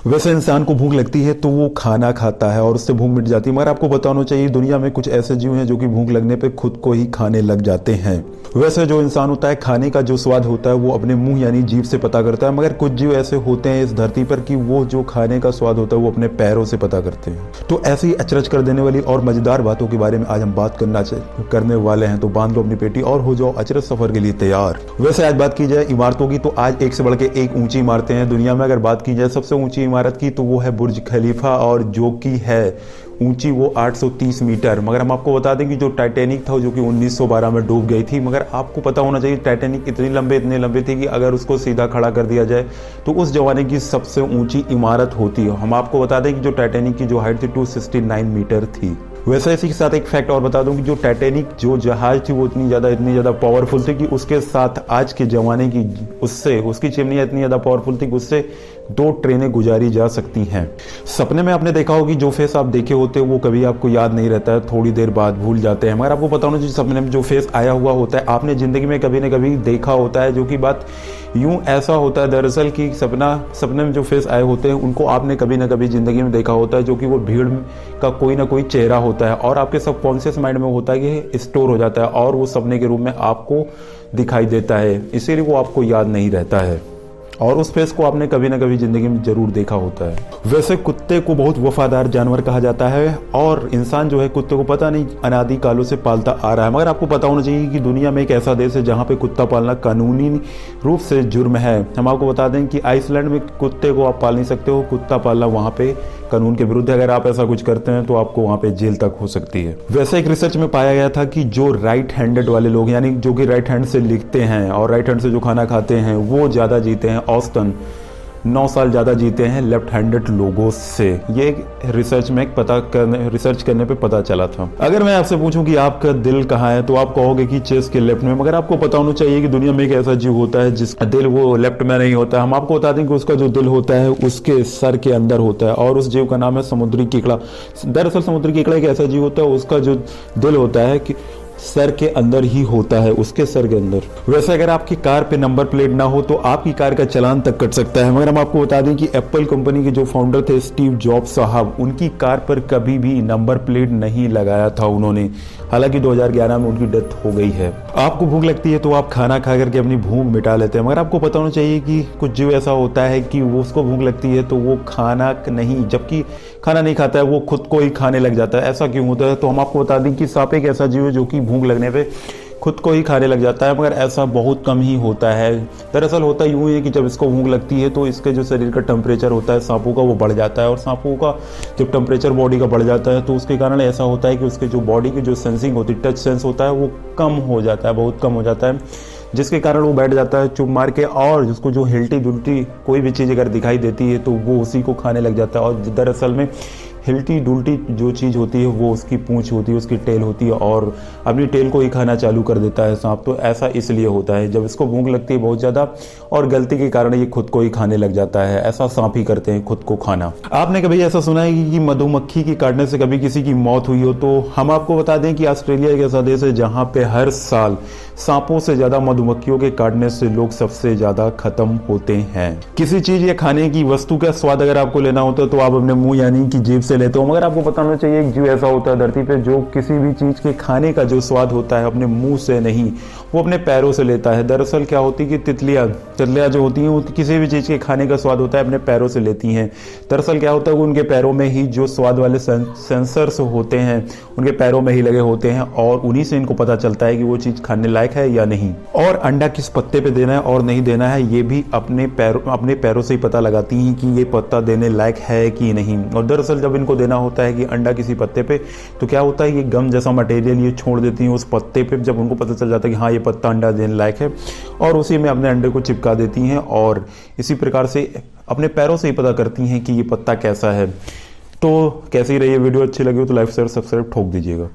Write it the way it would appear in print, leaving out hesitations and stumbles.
वैसे इंसान को भूख लगती है तो वो खाना खाता है और उससे भूख मिट जाती है, मगर आपको पता होना चाहिए दुनिया में कुछ ऐसे जीव हैं जो कि भूख लगने पे खुद को ही खाने लग जाते हैं। वैसे जो इंसान होता है खाने का जो स्वाद होता है वो अपने मुंह यानी जीभ से पता करता है, मगर कुछ जीव ऐसे होते हैं इस धरती पर कि वो जो खाने का स्वाद होता है वो अपने पैरों से पता करते हैं। तो ऐसी अचरज कर देने वाली और मजेदार बातों के बारे में आज हम बात करने वाले हैं, तो बांध लो अपनी पेटी और हो जाओ अचरज सफर के लिए तैयार। वैसे आज बात की जाए इमारतों की तो आज एक से बढ़ के एक ऊंची इमारतें हैं दुनिया में। अगर बात की जाए सबसे ऊंची इमारत की तो वो है बुर्ज खलीफा, और जो कि है ऊंची वो 830 मीटर। मगर हम आपको बता दें कि जो टाइटैनिक था जो कि 1912 में डूब गई थी, मगर आपको पता होना चाहिए टाइटैनिक इतनी लंबी थी कि अगर उसको सीधा खड़ा कर दिया जाए तो उस जमाने की सबसे ऊंची इमारत होती है। हम आपको बता दें कि जो टाइटैनिक की जो हाइट थी 269 मीटर थी। वैसे इसी के साथ एक फैक्ट और बता दूं कि जो टाइटैनिक जो जहाज थी वो इतनी ज़्यादा पावरफुल थी कि उसके साथ आज के ज़माने की उसकी चिमनियाँ इतनी ज़्यादा पावरफुल थी कि उससे 2 ट्रेनें गुजारी जा सकती हैं। सपने में आपने देखा होगी जो फेस आप देखे होते हैं वो कभी आपको याद नहीं रहता है, थोड़ी देर बाद भूल जाते हैं। मगर आपको पता होना चाहिए सपने में जो फेस आया हुआ होता है आपने ज़िंदगी में कभी न कभी देखा होता है, जो कि बात यूं ऐसा होता है दरअसल कि सपने में जो फेस आए होते हैं उनको आपने कभी ना कभी ज़िंदगी में देखा होता है, जो कि वो भीड़ का कोई ना कोई चेहरा होता है और आपके सबकॉन्शियस माइंड में होता है कि स्टोर हो जाता है और वो सपने के रूप में आपको दिखाई देता है, इसीलिए वो आपको याद नहीं रहता है और उस फेस को आपने कभी ना कभी जिंदगी में जरूर देखा होता है। वैसे कुत्ते को बहुत वफादार जानवर कहा जाता है और इंसान जो है कुत्ते को पता नहीं अनादि कालों से पालता आ रहा है। मगर आपको पता होना चाहिए कि दुनिया में एक ऐसा देश है जहाँ पे कुत्ता पालना कानूनी रूप से जुर्म है। हम आपको बता दें कि आइसलैंड में कुत्ते को आप पाल नहीं सकते हो, कुत्ता पालना वहाँ पे कानून के विरुद्ध है। अगर आप ऐसा कुछ करते हैं तो आपको वहाँ पे जेल तक हो सकती है। वैसे एक रिसर्च में पाया गया था कि जो राइट हैंडेड वाले लोग यानी जो कि राइट हैंड से लिखते हैं और राइट हैंड से जो खाना खाते हैं वो ज़्यादा जीते हैं, औसतन 9 साल ज़्यादा जीते हैं लेफ्ट हैंडेड लोगों से। ये रिसर्च में रिसर्च करने पे पता चला था। अगर मैं आपसे पूछूं कि आपका दिल कहाँ है तो आप कहोगे कि चेस्ट के लेफ्ट में, मगर आपको पता होना चाहिए कि दुनिया में एक ऐसा जीव होता है जिसका दिल वो लेफ्ट में नहीं होता है। हम आपको बता दें कि उसका जो दिल होता है उसके सर के अंदर होता है और उस जीव का नाम है समुद्री केकड़ा। दरअसल समुद्री केकड़ा एक ऐसा जीव होता है उसका जो दिल होता है कि सर के अंदर ही होता है, उसके सर के अंदर। वैसे अगर आपकी कार पे नंबर प्लेट ना हो तो आपकी कार का चालान तक कट सकता है। मगर हम आपको बता दें कि एप्पल कंपनी के जो फाउंडर थे स्टीव जॉब्स साहब, उनकी कार पर कभी भी नंबर प्लेट नहीं लगाया था उन्होंने। हालांकि 2011 में उनकी डेथ हो गई है। आपको भूख लगती है तो आप खाना खा करके अपनी भूख मिटा लेते हैं, मगर आपको पता होना चाहिए कि कुछ जीव ऐसा होता है कि वो उसको भूख लगती है तो वो खाना नहीं, जबकि खाना नहीं खाता है, वो खुद को ही खाने लग जाता है। ऐसा क्यों होता है? तो हम आपको बता दें कि सांप एक ऐसा जीव है जो कि भूख लगने पे खुद को ही खाने लग जाता है, मगर ऐसा बहुत कम ही होता है। दरअसल होता यूँ है कि जब इसको भूख लगती है तो इसके जो शरीर का टेम्परेचर होता है सांपों का वो बढ़ जाता है, और सांपों का जब टेम्परेचर बॉडी का बढ़ जाता है तो उसके कारण ऐसा होता है कि उसके जो बॉडी की जो सेंसिंग होती है, टच सेंस होता है, वो कम हो जाता है, बहुत कम हो जाता है, जिसके कारण वो बैठ जाता है चुप मार के, और जिसको जो हिलती डुलती कोई भी चीज़ अगर दिखाई देती है तो वो उसी को खाने लग जाता है। और दरअसल में हिलती डुलती जो चीज़ होती है वो उसकी पूंछ होती है, उसकी टेल होती है, और अपनी टेल को ही खाना चालू कर देता है सांप। तो ऐसा इसलिए होता है जब इसको भूख लगती है बहुत ज़्यादा और गलती के कारण ये खुद को ही खाने लग जाता है। ऐसा सांप ही करते हैं, खुद को खाना। आपने कभी ऐसा सुना है कि मधुमक्खी की काटने से कभी किसी की मौत हुई हो? तो हम आपको बता दें कि ऑस्ट्रेलिया एक ऐसा देश है जहाँ पे हर साल सांपों से ज़्यादा मधुमक्खियों के काटने से लोग सबसे ज़्यादा खत्म होते हैं। किसी चीज़ या खाने की वस्तु का स्वाद अगर आपको लेना होता है तो आप अपने मुंह यानी कि जीभ से लेते हो, मगर आपको पता होना चाहिए एक जीव ऐसा होता है धरती पे जो किसी भी चीज़ के खाने का जो स्वाद होता है अपने मुंह से नहीं, वो अपने पैरों से लेता है। दरअसल क्या होती है कि तितलियाँ जो होती हैं वो किसी भी चीज़ के खाने का स्वाद होता है अपने पैरों से लेती हैं। दरअसल क्या होता है उनके पैरों में ही जो स्वाद वाले सेंसर्स होते हैं उनके पैरों में ही लगे होते हैं, और उन्हीं से इनको पता चलता है कि वो चीज़ खाने लायक है या नहीं, और अंडा किस पत्ते पे देना है और नहीं देना है ये भी अपने पैरों से ही पता लगाती हैं कि ये पत्ता देने लायक है कि नहीं। और दरअसल जब इनको देना होता है कि अंडा किसी पत्ते पे, तो क्या होता है ये गम जैसा मटेरियल ये छोड़ देती हैं उस पत्ते पे। जब उनको पता चल जाता है कि हाँ ये पत्ता अंडा देने लायक है, और उसी में अपने अंडे को चिपका देती हैं, और इसी प्रकार से अपने पैरों से ही पता करती हैं कि ये पत्ता कैसा है। तो कैसी रही वीडियो, अच्छी लगी हो तो लाइक शेयर सब्सक्राइब ठोक दीजिएगा।